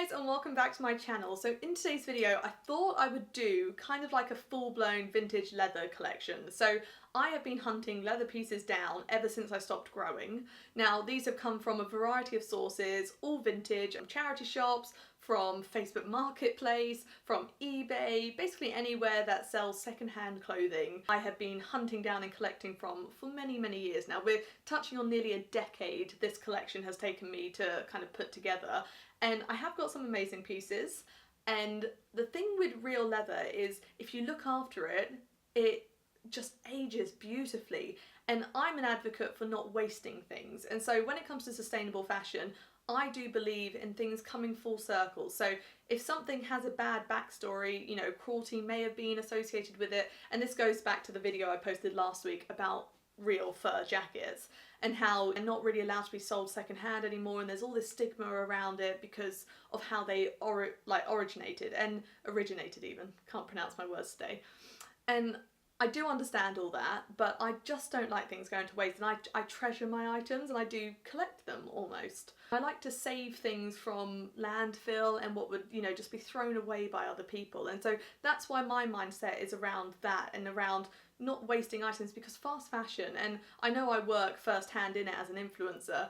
guys, and welcome back to my channel. So in today's video I thought I would do kind of like a full-blown vintage leather collection. So I have been hunting leather pieces down ever since I stopped growing. Now these have come from a variety of sources, all vintage, from charity shops, from Facebook Marketplace, from eBay, basically anywhere that sells secondhand clothing. I have been hunting down and collecting from for many, many years now. We're touching on nearly a decade this collection has taken me to kind of put together. And I have got some amazing pieces, and the thing with real leather is if you look after it, it just ages beautifully. And I'm an advocate for not wasting things, and so when it comes to sustainable fashion, I do believe in things coming full circle. So if something has a bad backstory, you know, cruelty may have been associated with it, and this goes back to the video I posted last week about real fur jackets and how they're not really allowed to be sold secondhand anymore, and there's all this stigma around it because of how they originated even. Can't pronounce my words today. And I do understand all that, but I just don't like things going to waste, and I treasure my items and I do collect them almost. I like to save things from landfill and what would, you know, just be thrown away by other people, and so that's why my mindset is around that and around not wasting items, because fast fashion, and I know I work firsthand in it as an influencer,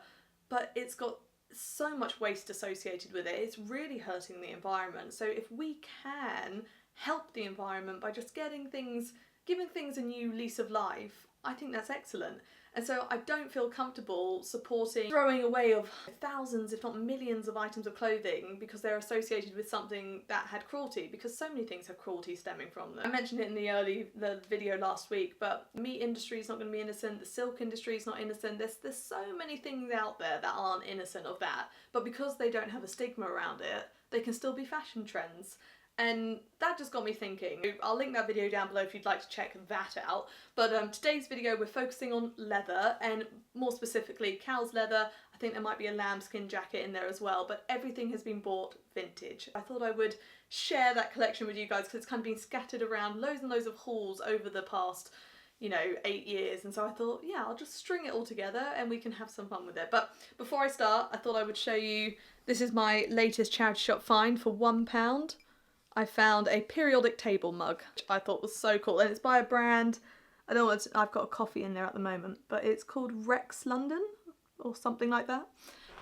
but it's got so much waste associated with it. It's really hurting the environment. So if we can help the environment by just giving things a new lease of life, I think that's excellent. And so I don't feel comfortable supporting throwing away of thousands, if not millions, of items of clothing because they're associated with something that had cruelty, because so many things have cruelty stemming from them. I mentioned it in the video last week, but the meat industry is not going to be innocent, the silk industry is not innocent, there's so many things out there that aren't innocent of that, but because they don't have a stigma around it, they can still be fashion trends. And that just got me thinking. I'll link that video down below if you'd like to check that out. But today's video we're focusing on leather, and more specifically cow's leather. I think there might be a lambskin jacket in there as well, but everything has been bought vintage. I thought I would share that collection with you guys because it's kind of been scattered around loads and loads of hauls over the past, you know, 8 years, and so I thought, yeah, I'll just string it all together and we can have some fun with it. But before I start, I thought I would show you, this is my latest charity shop find for £1. I found a periodic table mug, which I thought was so cool, and it's by a brand, I don't know, I've got a coffee in there at the moment, but it's called Rex London or something like that.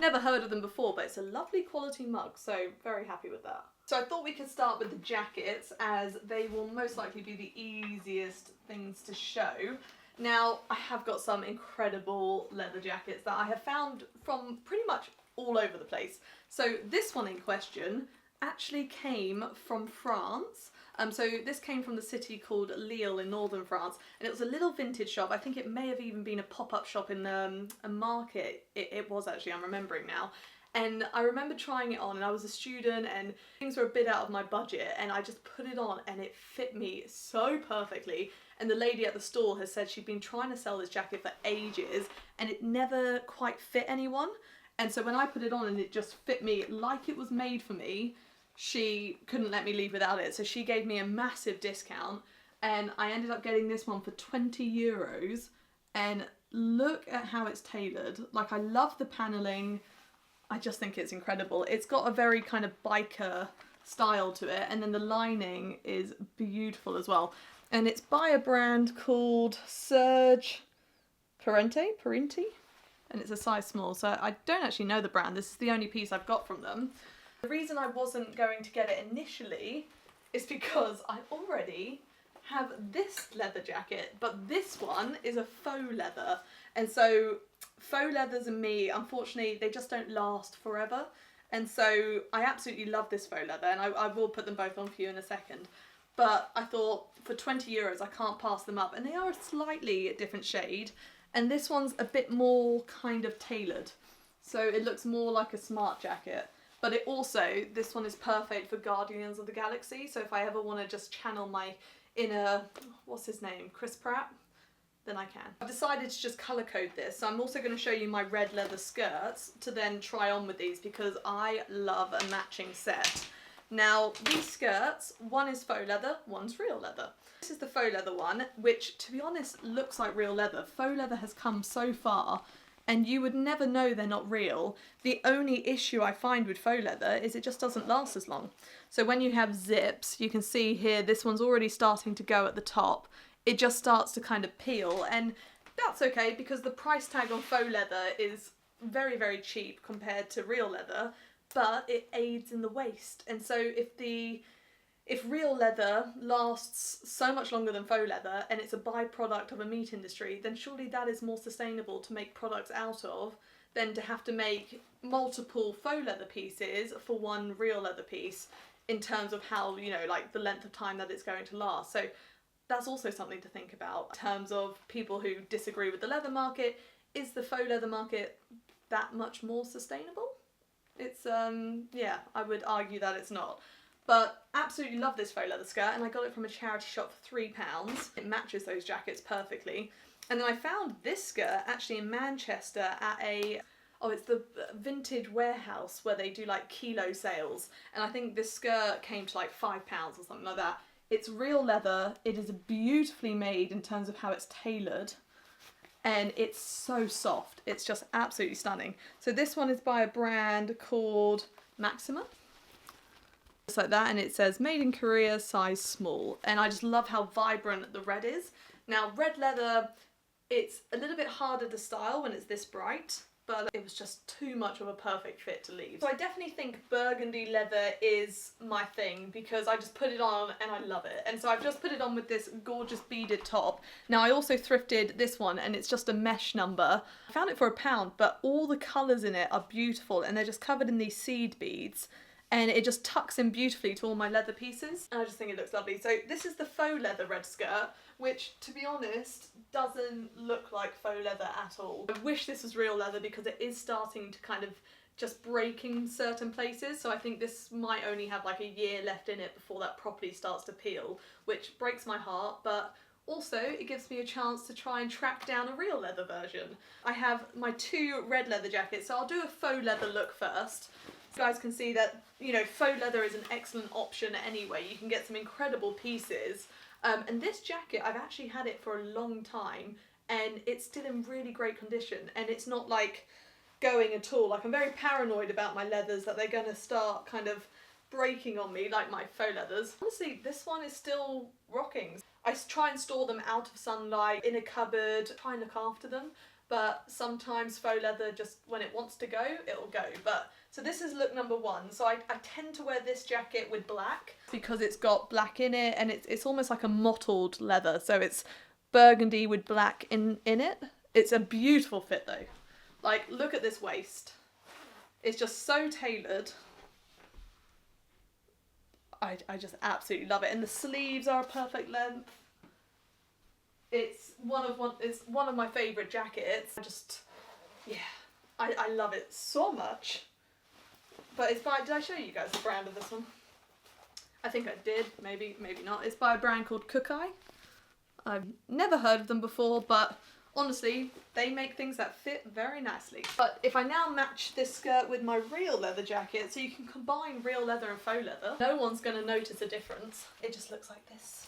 Never heard of them before, but it's a lovely quality mug, so very happy with that. So I thought we could start with the jackets, as they will most likely be the easiest things to show. Now, I have got some incredible leather jackets that I have found from pretty much all over the place. So this one in question actually came from France. So this came from the city called Lille in northern France, and it was a little vintage shop. I think it may have even been a pop-up shop in a market. It was actually, I'm remembering now. And I remember trying it on, and I was a student and things were a bit out of my budget, and I just put it on and it fit me so perfectly. And the lady at the stall has said she'd been trying to sell this jacket for ages and it never quite fit anyone. And so when I put it on and it just fit me like it was made for me, she couldn't let me leave without it, so she gave me a massive discount, and I ended up getting this one for €20, and look at how it's tailored. Like, I love the paneling, I just think it's incredible. It's got a very kind of biker style to it, and then the lining is beautiful as well, and it's by a brand called Serge Parenti, and it's a size small, so I don't actually know the brand. This is the only piece I've got from them. The reason I wasn't going to get it initially is because I already have this leather jacket, but this one is a faux leather. And so faux leathers and me, unfortunately, they just don't last forever. And so I absolutely love this faux leather, and I will put them both on for you in a second. But I thought for €20 I can't pass them up, and they are a slightly different shade. And this one's a bit more kind of tailored. So it looks more like a smart jacket. But it also, this one is perfect for Guardians of the Galaxy, so if I ever want to just channel my inner, what's his name, Chris Pratt, then I can. I've decided to just colour code this, so I'm also going to show you my red leather skirts to then try on with these, because I love a matching set. Now, these skirts, one is faux leather, one's real leather. This is the faux leather one, which, to be honest, looks like real leather. Faux leather has come so far and you would never know they're not real. The only issue I find with faux leather is it just doesn't last as long. So when you have zips, you can see here this one's already starting to go at the top. It just starts to kind of peel, and that's okay because the price tag on faux leather is very, very cheap compared to real leather, but it aids in the waste. And so if real leather lasts so much longer than faux leather and it's a byproduct of a meat industry, then surely that is more sustainable to make products out of than to have to make multiple faux leather pieces for one real leather piece in terms of how, you know, like the length of time that it's going to last. So that's also something to think about in terms of people who disagree with the leather market. Is the faux leather market that much more sustainable? It's, yeah, I would argue that it's not. But absolutely love this faux leather skirt, and I got it from a charity shop for £3. It matches those jackets perfectly. And then I found this skirt actually in Manchester at it's the vintage warehouse where they do like kilo sales. And I think this skirt came to like £5 or something like that. It's real leather, it is beautifully made in terms of how it's tailored, and it's so soft. It's just absolutely stunning. So this one is by a brand called Maxima. Just like that, and it says made in Korea, size small, and I just love how vibrant the red is. Now red leather, it's a little bit harder to style when it's this bright, but it was just too much of a perfect fit to leave. So I definitely think burgundy leather is my thing because I just put it on and I love it. And so I've just put it on with this gorgeous beaded top. Now I also thrifted this one, and it's just a mesh number. I found it for £1, but all the colours in it are beautiful, and they're just covered in these seed beads. And it just tucks in beautifully to all my leather pieces. And I just think it looks lovely. So this is the faux leather red skirt, which, to be honest, doesn't look like faux leather at all. I wish this was real leather because it is starting to kind of just break in certain places. So I think this might only have like a year left in it before that properly starts to peel, which breaks my heart, but also it gives me a chance to try and track down a real leather version. I have my 2 red leather jackets, so I'll do a faux leather look first. You guys can see that, you know, faux leather is an excellent option anyway. You can get some incredible pieces. And this jacket, I've actually had it for a long time, and it's still in really great condition, and it's not like going at all. Like, I'm very paranoid about my leathers, that they're going to start kind of breaking on me like my faux leathers. Honestly, this one is still rocking. I try and store them out of sunlight, in a cupboard, try and look after them. But sometimes faux leather, just when it wants to go, it'll go. So this is look number 1. So I tend to wear this jacket with black because it's got black in it, and it's almost like a mottled leather. So it's burgundy with black in it. It's a beautiful fit though. Like, look at this waist. It's just so tailored. I just absolutely love it. And the sleeves are a perfect length. It's one of my favourite jackets. I love it so much. But it's by, did I show you guys the brand of this one? I think I did, maybe not. It's by a brand called Cookai. I've never heard of them before, but honestly, they make things that fit very nicely. But if I now match this skirt with my real leather jacket, so you can combine real leather and faux leather, no one's going to notice a difference. It just looks like this.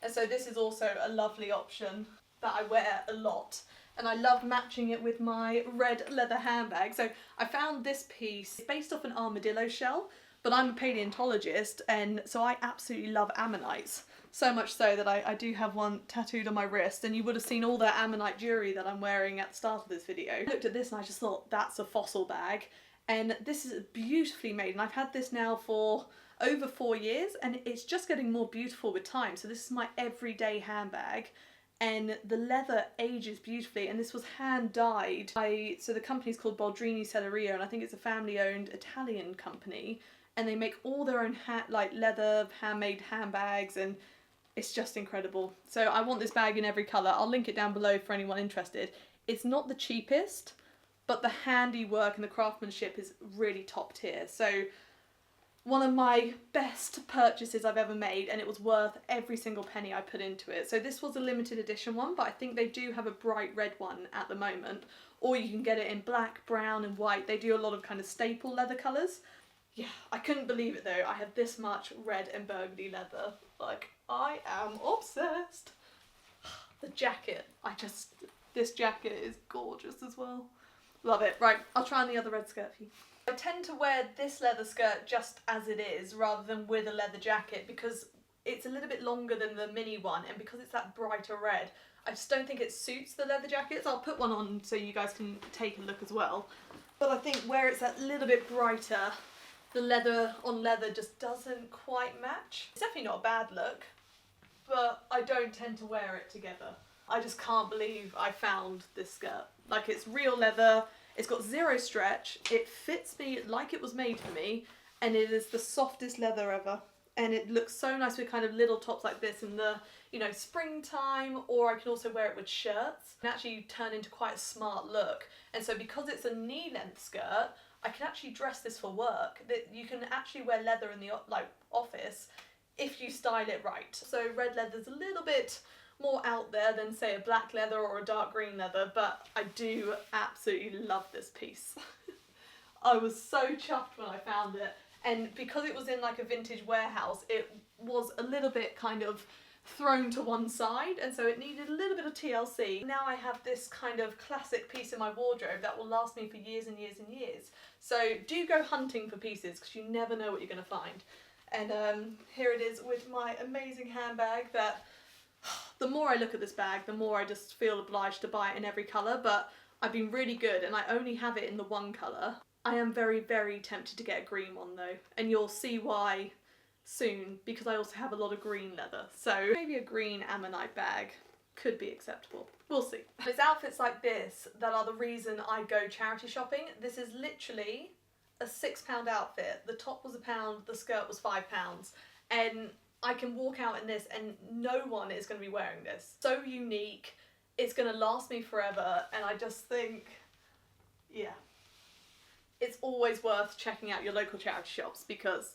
And so this is also a lovely option that I wear a lot. And I love matching it with my red leather handbag. So I found this piece based off an armadillo shell, but I'm a paleontologist, and so I absolutely love ammonites. So much so that I do have one tattooed on my wrist, and you would have seen all the ammonite jewellery that I'm wearing at the start of this video. I looked at this and I just thought, that's a fossil bag. And this is beautifully made, and I've had this now for over 4 years, and it's just getting more beautiful with time. So this is my everyday handbag, and the leather ages beautifully, and this was hand dyed by, so the company's called Baldrini Sellerio, and I think it's a family owned Italian company, and they make all their own leather handmade handbags, and it's just incredible. So I want this bag in every colour. I'll link it down below for anyone interested. It's not the cheapest, but the handiwork and the craftsmanship is really top tier. So one of my best purchases I've ever made, and it was worth every single penny I put into it. So this was a limited edition one, but I think they do have a bright red one at the moment, or you can get it in black, brown and white. They do a lot of kind of staple leather colours. Yeah, I couldn't believe it though. I have this much red and burgundy leather. Like, I am obsessed. The jacket, this jacket is gorgeous as well. Love it. Right, I'll try on the other red skirt for you. I tend to wear this leather skirt just as it is rather than with a leather jacket because it's a little bit longer than the mini one, and because it's that brighter red, I just don't think it suits the leather jackets. I'll put one on so you guys can take a look as well. But I think where it's that little bit brighter, the leather on leather just doesn't quite match. It's definitely not a bad look, but I don't tend to wear it together. I just can't believe I found this skirt. Like, it's real leather, it's got zero stretch, it fits me like it was made for me, and it is the softest leather ever. And it looks so nice with kind of little tops like this in the, you know, springtime, or I can also wear it with shirts and actually turn into quite a smart look. And so because it's a knee-length skirt, I can actually dress this for work. That you can actually wear leather in the office if you style it right. So red leather's a little bit more out there than say a black leather or a dark green leather, but I do absolutely love this piece. I was so chuffed when I found it, and because it was in like a vintage warehouse, it was a little bit kind of thrown to one side, and so it needed a little bit of TLC. Now I have this kind of classic piece in my wardrobe that will last me for years and years and years. So do go hunting for pieces because you never know what you're going to find. And here it is with my amazing handbag that the more I look at this bag, the more I just feel obliged to buy it in every colour, but I've been really good and I only have it in the one colour. I am very, very tempted to get a green one though, and you'll see why soon, because I also have a lot of green leather. So maybe a green ammonite bag could be acceptable. We'll see. It's outfits like this that are the reason I go charity shopping. This is literally a £6 outfit. The top was £1, the skirt was £5, and I can walk out in this and no one is going to be wearing this. So unique, it's going to last me forever, and I just think, yeah, it's always worth checking out your local charity shops because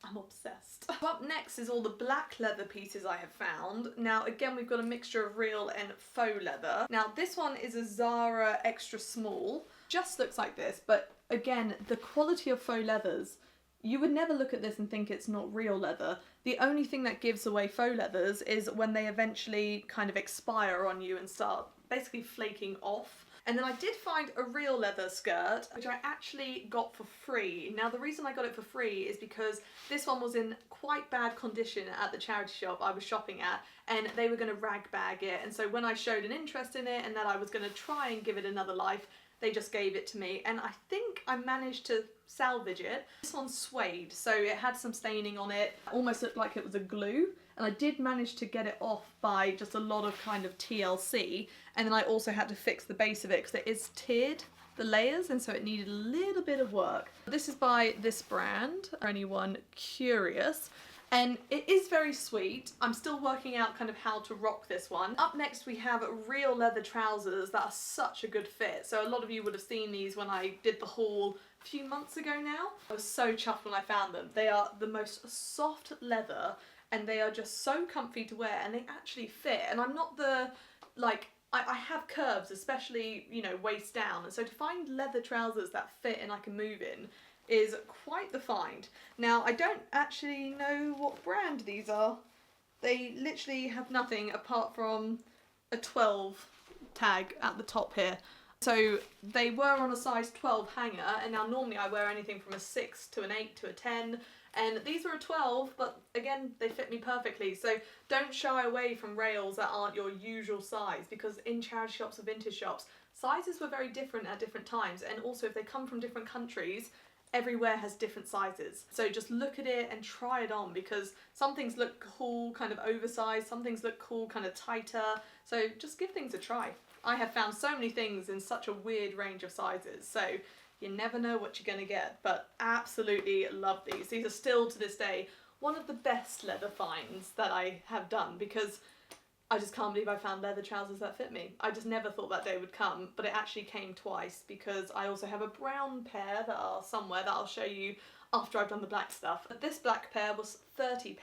I'm obsessed. Up next is all the black leather pieces I have found. Now again, we've got a mixture of real and faux leather. Now this one is a Zara extra small. Just looks like this, but again, the quality of faux leathers, you would never look at this and think it's not real leather. The only thing that gives away faux leathers is when they eventually kind of expire on you and start basically flaking off. And then I did find a real leather skirt, which I actually got for free. Now the reason I got it for free is because this one was in quite bad condition at the charity shop I was shopping at, and they were going to rag bag it. And so when I showed an interest in it and that I was going to try and give it another life, they just gave it to me, and I think I managed to salvage it. This one's suede, so it had some staining on it, almost looked like it was a glue, and I did manage to get it off by just a lot of kind of TLC, and then I also had to fix the base of it because it is tiered, the layers, and so it needed a little bit of work. This is by this brand, for anyone curious. And it is very sweet. I'm still working out kind of how to rock this one. Up next we have real leather trousers that are such a good fit. So a lot of you would have seen these when I did the haul a few months ago now. I was so chuffed when I found them. They are the most soft leather and they are just so comfy to wear, and they actually fit. And I'm not the, like, I have curves, especially, you know, waist down. And so to find leather trousers that fit and I can move in is quite the find. Now I don't actually know what brand these are. They literally have nothing apart from a 12 tag at the top here. So they were on a size 12 hanger, and now normally I wear anything from a 6 to an 8 to a 10, and these are a 12, but again, they fit me perfectly. So don't shy away from rails that aren't your usual size, because in charity shops or vintage shops, sizes were very different at different times, and also if they come from different countries, everywhere has different sizes. So just look at it and try it on, because some things look cool, kind of oversized, some things look cool, kind of tighter. So just give things a try. I have found so many things in such a weird range of sizes, so you never know what you're going to get, but absolutely love these. These are still to this day one of the best leather finds that I have done, because I just can't believe I found leather trousers that fit me. I just never thought that day would come, but it actually came twice, because I also have a brown pair that are somewhere that I'll show you after I've done the black stuff. But this black pair was £30.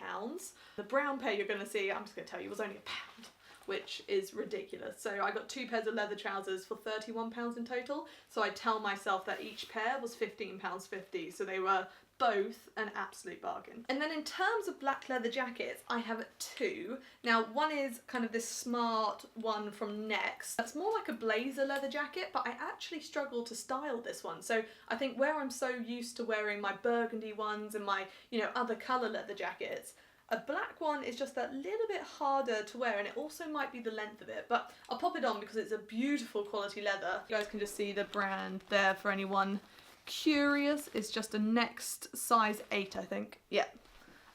The brown pair you're going to see, I'm just going to tell you, was only £1, which is ridiculous. So I got 2 pairs of leather trousers for £31 in total. So I tell myself that each pair was £15.50, so they were both an absolute bargain. And then in terms of black leather jackets, I have two. Now, one is kind of this smart one from Next. That's more like a blazer leather jacket, but I actually struggle to style this one. So I think where I'm so used to wearing my burgundy ones and my, you know, other colour leather jackets, a black one is just that little bit harder to wear, and it also might be the length of it, but I'll pop it on because it's a beautiful quality leather. You guys can just see the brand there for anyone curious. It's just a Next size 8, I think. Yeah.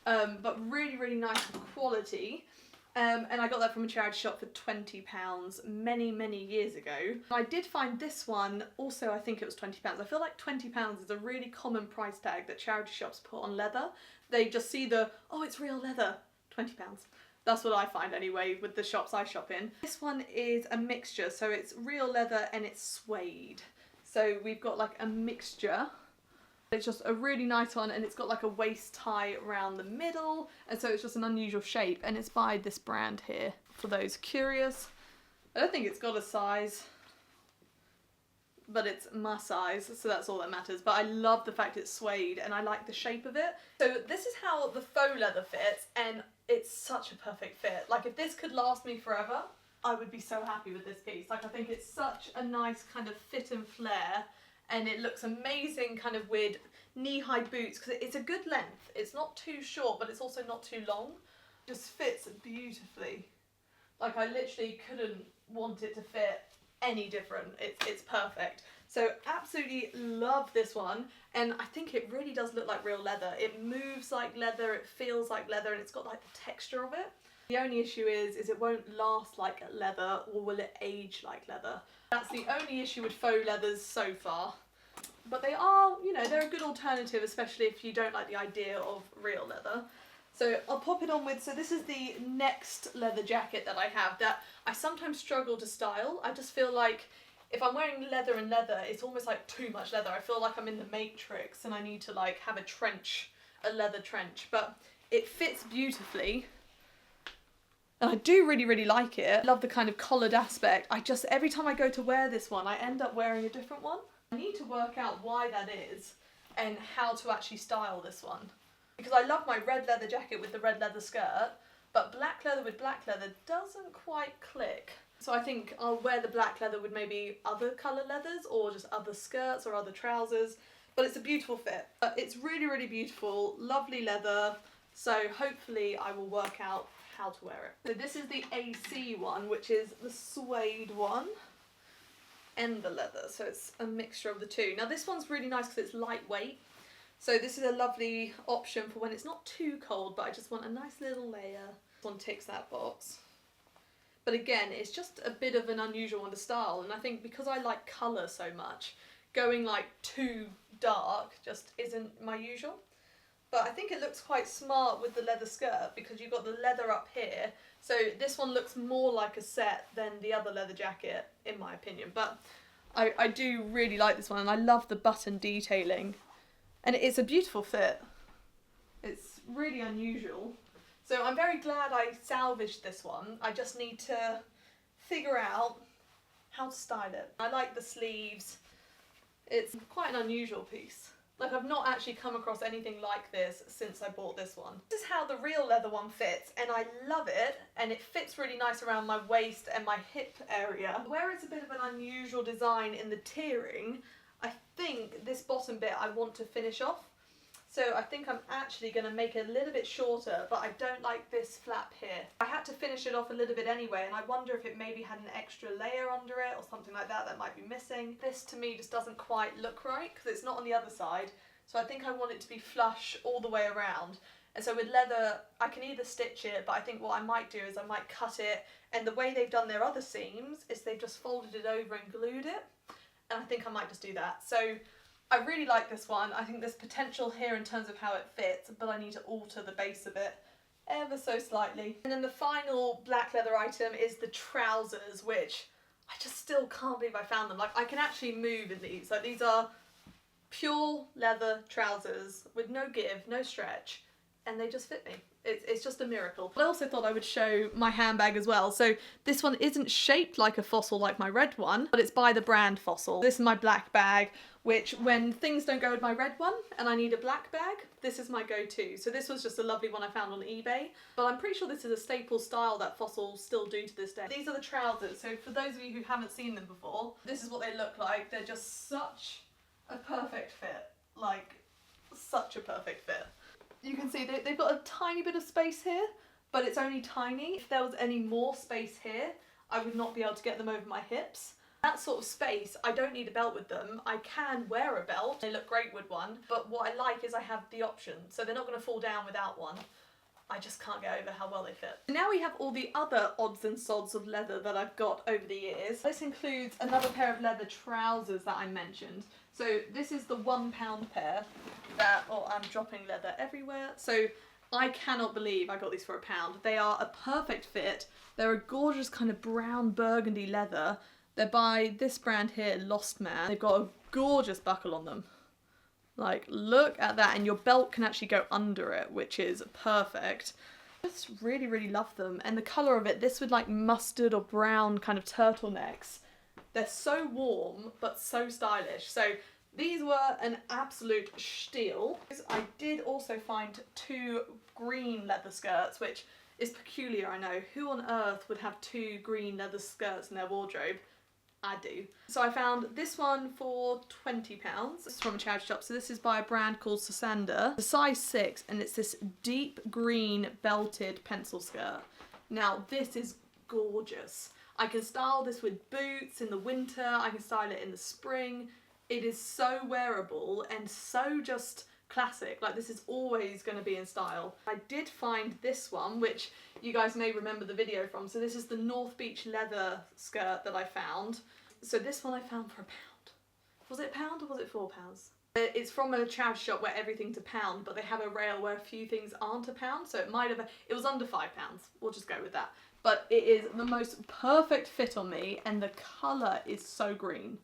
But really, really nice quality. And I got that from a charity shop for £20 many, many years ago. I did find this one also, I think it was £20. I feel like £20 is a really common price tag that charity shops put on leather. They just see the, oh, it's real leather, £20. That's what I find anyway with the shops I shop in. This one is a mixture, so it's real leather and it's suede. So we've got like a mixture. It's just a really nice one, and it's got like a waist tie around the middle, and so it's just an unusual shape, and it's by this brand here, for those curious. I don't think it's got a size, but it's my size, so that's all that matters. But I love the fact it's suede, and I like the shape of it. So this is how the faux leather fits, and it's such a perfect fit. Like, if this could last me forever, I would be so happy with this piece. Like, I think it's such a nice kind of fit and flare, and it looks amazing kind of with knee-high boots, because it's a good length. It's not too short, but it's also not too long. It just fits beautifully. Like, I literally couldn't want it to fit any different. It's perfect. So absolutely love this one, and I think it really does look like real leather. It moves like leather, it feels like leather, and it's got like the texture of it. The only issue is it won't last like leather, or will it age like leather? That's the only issue with faux leathers so far. But they are, you know, they're a good alternative, especially if you don't like the idea of real leather. So I'll pop it on with, so this is the Next leather jacket that I have that I sometimes struggle to style. I just feel like if I'm wearing leather and leather, it's almost like too much leather. I feel like I'm in the Matrix and I need to like have a leather trench, but it fits beautifully. And I do really, really like it. I love the kind of collared aspect. Every time I go to wear this one, I end up wearing a different one. I need to work out why that is and how to actually style this one. Because I love my red leather jacket with the red leather skirt, but black leather with black leather doesn't quite click. So I think I'll wear the black leather with maybe other colour leathers or just other skirts or other trousers. But it's a beautiful fit. It's really, really beautiful, lovely leather. So hopefully I will work out how to wear it. So this is the AC one, which is the suede one, and the leather, so it's a mixture of the two. Now this one's really nice because it's lightweight, so this is a lovely option for when it's not too cold, but I just want a nice little layer. This one ticks that box. But again, it's just a bit of an unusual one to style, and I think because I like colour so much, going like too dark just isn't my usual. But I think it looks quite smart with the leather skirt because you've got the leather up here. So this one looks more like a set than the other leather jacket, in my opinion. But I do really like this one, and I love the button detailing. And it's a beautiful fit. It's really unusual. So I'm very glad I salvaged this one. I just need to figure out how to style it. I like the sleeves. It's quite an unusual piece. Like, I've not actually come across anything like this since I bought this one. This is how the real leather one fits, and I love it, and it fits really nice around my waist and my hip area. Where it's a bit of an unusual design in the tiering, I think this bottom bit I want to finish off. So I think I'm actually going to make it a little bit shorter, but I don't like this flap here. I had to finish it off a little bit anyway, and I wonder if it maybe had an extra layer under it or something like that that might be missing. This to me just doesn't quite look right because it's not on the other side. So I think I want it to be flush all the way around. And so with leather, I can either stitch it, but I think what I might do is I might cut it, and the way they've done their other seams is they've just folded it over and glued it. And I think I might just do that. So I really like this one. I think there's potential here in terms of how it fits, but I need to alter the base of it ever so slightly. And then the final black leather item is the trousers, which I just still can't believe I found them. Like, I can actually move in these. Like, these are pure leather trousers with no give, no stretch, and they just fit me. It's just a miracle. I also thought I would show my handbag as well. So this one isn't shaped like a Fossil like my red one, but it's by the brand Fossil. This is my black bag, which when things don't go with my red one and I need a black bag, this is my go-to. So this was just a lovely one I found on eBay, but I'm pretty sure this is a staple style that Fossil still do to this day. These are the trousers. So for those of you who haven't seen them before, this is what they look like. They're just such a perfect fit. Like, such a perfect fit. You can see they've got a tiny bit of space here, but it's only tiny. If there was any more space here, I would not be able to get them over my hips. That sort of space, I don't need a belt with them. I can wear a belt, they look great with one, but what I like is I have the option, so they're not going to fall down without one. I just can't get over how well they fit. Now we have all the other odds and sods of leather that I've got over the years. This includes another pair of leather trousers that I mentioned. So this is the £1 pair that, oh, I'm dropping leather everywhere. So I cannot believe I got these for £1. They are a perfect fit. They're a gorgeous kind of brown burgundy leather. They're by this brand here, Lost Man. They've got a gorgeous buckle on them. Like, look at that, and your belt can actually go under it, which is perfect. I just really, really love them. And the colour of it, this with like mustard or brown kind of turtlenecks. They're so warm, but so stylish. So these were an absolute steal. I did also find 2 green leather skirts, which is peculiar, I know. Who on earth would have 2 green leather skirts in their wardrobe? I do. So I found this one for £20. This is from a charity shop. So this is by a brand called Susander. It's a size 6, and it's this deep green belted pencil skirt. Now this is gorgeous. I can style this with boots in the winter. I can style it in the spring. It is so wearable and so just classic. Like, this is always going to be in style. I did find this one, which you guys may remember the video from. So this is the North Beach leather skirt that I found. So this one I found for £1. Was it £1 or was it £4? It's from a charity shop where everything's £1, but they have a rail where a few things aren't £1, so it was under £5. We'll just go with that. But it is the most perfect fit on me, and the colour is so green.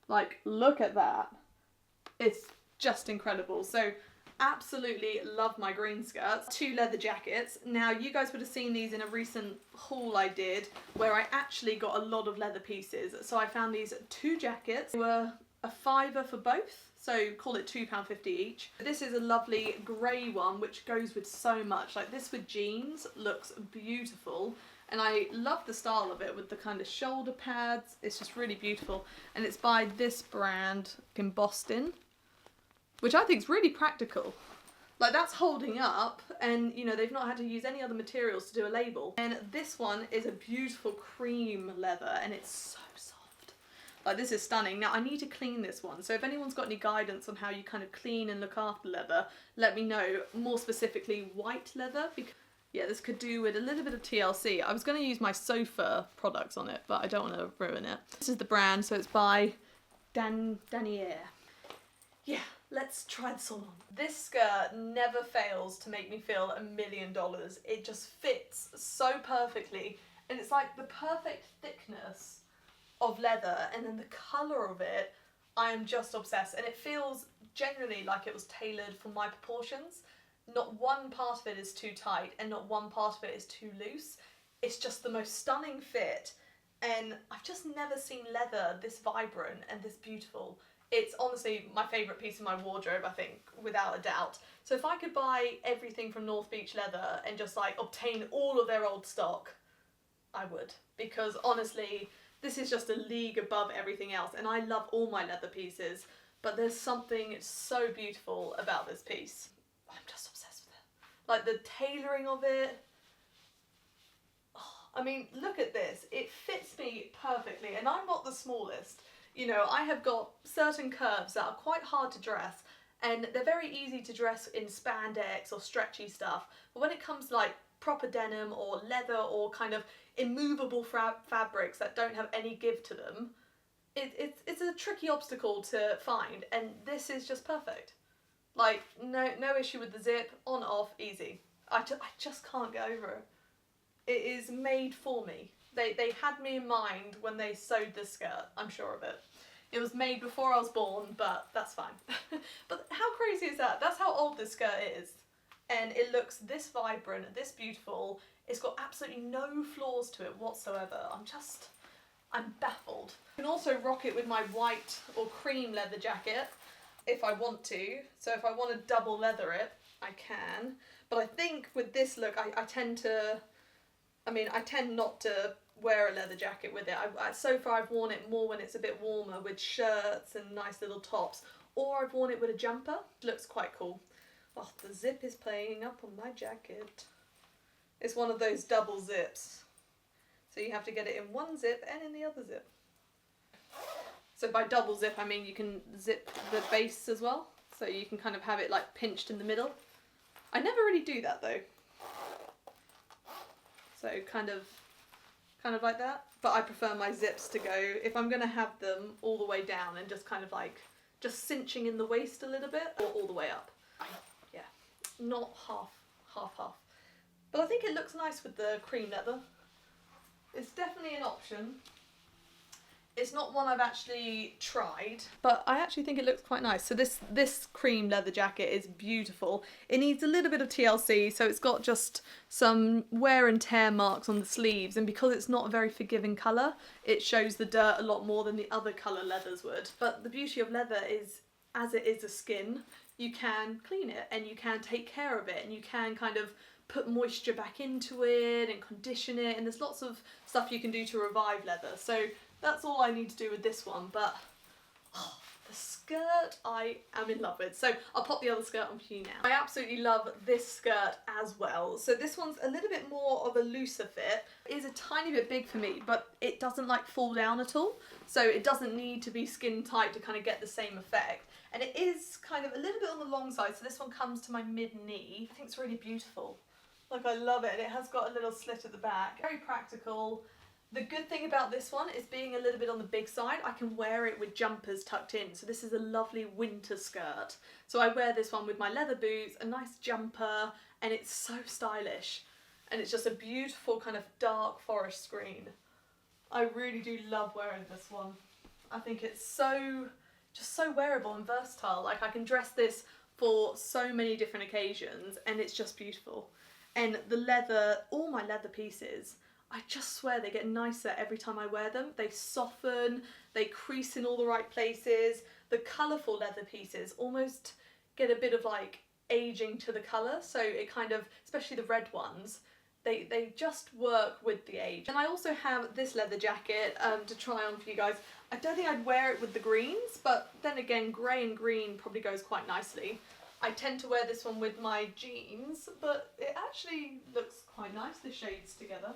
Like, look at that. It's just incredible. So absolutely love my green skirts. 2 leather jackets. Now you guys would have seen these in a recent haul I did where I actually got a lot of leather pieces. So I found these 2 jackets. They were a £5 for both, so call it £2.50 each. This is a lovely grey one which goes with so much. Like, this with jeans looks beautiful. And I love the style of it with the kind of shoulder pads. It's just really beautiful. And it's by this brand in Boston, which I think is really practical. Like, that's holding up, and you know, they've not had to use any other materials to do a label. And this one is a beautiful cream leather, and it's so soft. Like, this is stunning. Now I need to clean this one, so if anyone's got any guidance on how you kind of clean and look after leather, let me know. More specifically white leather, because yeah, this could do with a little bit of TLC. I was going to use my sofa products on it, but I don't want to ruin it. This is the brand, so it's by Danier. Yeah, let's try this all on. This skirt never fails to make me feel $1 million. It just fits so perfectly, and it's like the perfect thickness of leather, and then the colour of it, I am just obsessed. And it feels generally like it was tailored for my proportions. Not one part of it is too tight, and not one part of it is too loose. It's just the most stunning fit, and I've just never seen leather this vibrant and this beautiful. It's honestly my favourite piece in my wardrobe, I think, without a doubt. So if I could buy everything from North Beach Leather and just like obtain all of their old stock, I would. Because honestly, this is just a league above everything else, and I love all my leather pieces, but there's something so beautiful about this piece. I'm just obsessed with it. Like, the tailoring of it. Oh, I mean, look at this. It fits me perfectly, and I'm not the smallest. You know, I have got certain curves that are quite hard to dress, and they're very easy to dress in spandex or stretchy stuff. But when it comes to like proper denim or leather or kind of immovable fabrics that don't have any give to them, it's a tricky obstacle to find, and this is just perfect. Like, no issue with the zip, on, off, easy. I just can't get over it. It is made for me. They had me in mind when they sewed this skirt, I'm sure of it. It was made before I was born, but that's fine. But how crazy is that? That's how old this skirt is. and it looks this vibrant, this beautiful. It's got absolutely no flaws to it whatsoever. I'm baffled. You can also rock it with my white or cream leather jacket if I want to. So if I want to double leather it, I can. But I think with this look, I tend not to wear a leather jacket with it. So far I've worn it more when it's a bit warmer with shirts and nice little tops, or I've worn it with a jumper. It looks quite cool. Oh, the zip is playing up on my jacket. It's one of those double zips. So you have to get it in one zip and in the other zip. So by double zip, I mean you can zip the base as well. So you can kind of have it like pinched in the middle. I never really do that though. So kind of like that. But I prefer my zips to go, if I'm going to have them, all the way down and just kind of like, just cinching in the waist a little bit, or all the way up. Yeah, not half. But I think it looks nice with the cream leather. It's definitely an option. It's not one I've actually tried, but I actually think it looks quite nice. So this cream leather jacket is beautiful. It needs a little bit of TLC, so it's got just some wear and tear marks on the sleeves, and because it's not a very forgiving colour, it shows the dirt a lot more than the other colour leathers would. But the beauty of leather is, as it is a skin, you can clean it and you can take care of it, and you can kind of put moisture back into it and condition it, and there's lots of stuff you can do to revive leather. So that's all I need to do with this one, but the skirt I am in love with. So I'll pop the other skirt on for you now. I absolutely love this skirt as well. So this one's a little bit more of a looser fit. It is a tiny bit big for me, but it doesn't like fall down at all. So it doesn't need to be skin tight to kind of get the same effect. And it is kind of a little bit on the long side, so this one comes to my mid-knee. I think it's really beautiful. Like, I love it. It has got a little slit at the back. Very practical. The good thing about this one is being a little bit on the big side, I can wear it with jumpers tucked in. So this is a lovely winter skirt. So I wear this one with my leather boots, a nice jumper, and it's so stylish. And it's just a beautiful kind of dark forest green. I really do love wearing this one. I think it's just so wearable and versatile. Like, I can dress this for so many different occasions, and it's just beautiful. And the leather, all my leather pieces, I just swear they get nicer every time I wear them. They soften, they crease in all the right places. The colourful leather pieces almost get a bit of like aging to the colour. So it kind of, especially the red ones, they just work with the age. And I also have this leather jacket to try on for you guys. I don't think I'd wear it with the greens, but then again, grey and green probably goes quite nicely. I tend to wear this one with my jeans, but it actually looks quite nice, the shades together.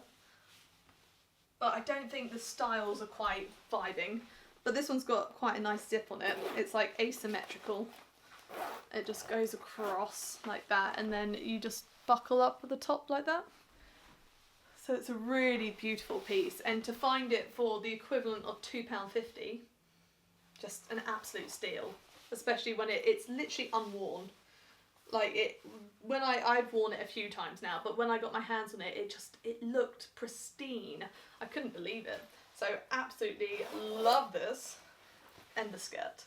But I don't think the styles are quite vibing. But this one's got quite a nice zip on it. It's like asymmetrical. It just goes across like that, and then you just buckle up at the top like that. So it's a really beautiful piece, and to find it for the equivalent of £2.50, just an absolute steal. Especially when it's literally unworn. Like, I've worn it a few times now, but when I got my hands on it, it looked pristine. I couldn't believe it. So absolutely love this. And the skirt.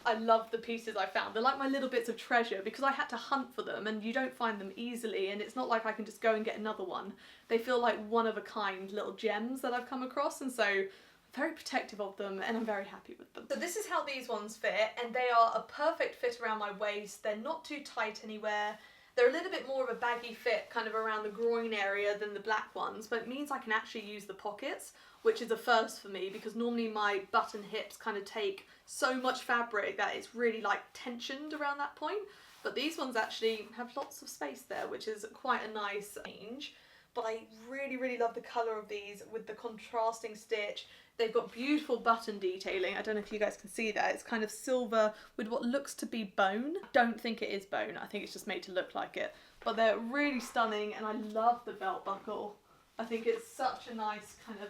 I love the pieces I found. They're like my little bits of treasure because I had to hunt for them, and you don't find them easily, and it's not like I can just go and get another one. They feel like one of a kind little gems that I've come across, and so very protective of them, and I'm very happy with them. So this is how these ones fit, and they are a perfect fit around my waist. They're not too tight anywhere. They're a little bit more of a baggy fit kind of around the groin area than the black ones, but it means I can actually use the pockets, which is a first for me because normally my button hips kind of take so much fabric that it's really like tensioned around that point. But these ones actually have lots of space there, which is quite a nice change. But I really, really love the colour of these with the contrasting stitch. They've got beautiful button detailing. I don't know if you guys can see that. It's kind of silver with what looks to be bone. I don't think it is bone. I think it's just made to look like it. But they're really stunning, and I love the belt buckle. I think it's such a nice kind of,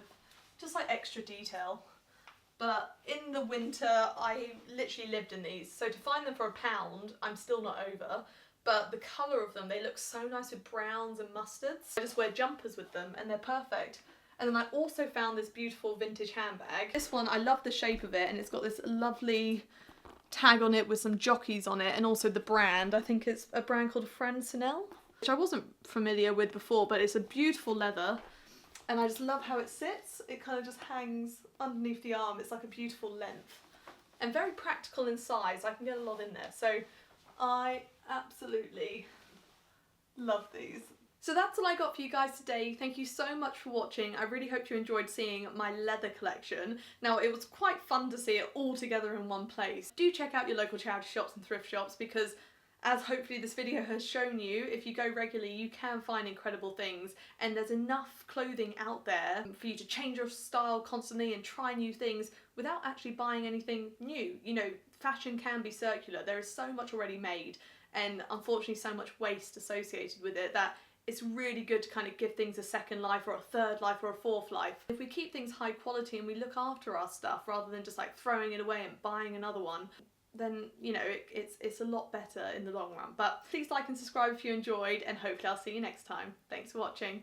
just like extra detail. But in the winter, I literally lived in these. So to find them for £1, I'm still not over. But the colour of them, they look so nice with browns and mustards. I just wear jumpers with them, and they're perfect. And then I also found this beautiful vintage handbag. This one, I love the shape of it, and it's got this lovely tag on it with some jockeys on it, and also the brand. I think it's a brand called Franceinelle, which I wasn't familiar with before, but it's a beautiful leather. And I just love how it sits. It kind of just hangs underneath the arm. It's like a beautiful length. And very practical in size. I can get a lot in there. So I absolutely love these. So that's all I got for you guys today. Thank you so much for watching. I really hope you enjoyed seeing my leather collection. Now, it was quite fun to see it all together in one place. Do check out your local charity shops and thrift shops, because as hopefully this video has shown you, if you go regularly, you can find incredible things, and there's enough clothing out there for you to change your style constantly and try new things without actually buying anything new. You know, fashion can be circular. There is so much already made, and unfortunately so much waste associated with it, that it's really good to kind of give things a second life, or a third life, or a fourth life. If we keep things high quality and we look after our stuff rather than just like throwing it away and buying another one, then, you know, it's a lot better in the long run. But please like and subscribe if you enjoyed, and hopefully I'll see you next time. Thanks for watching.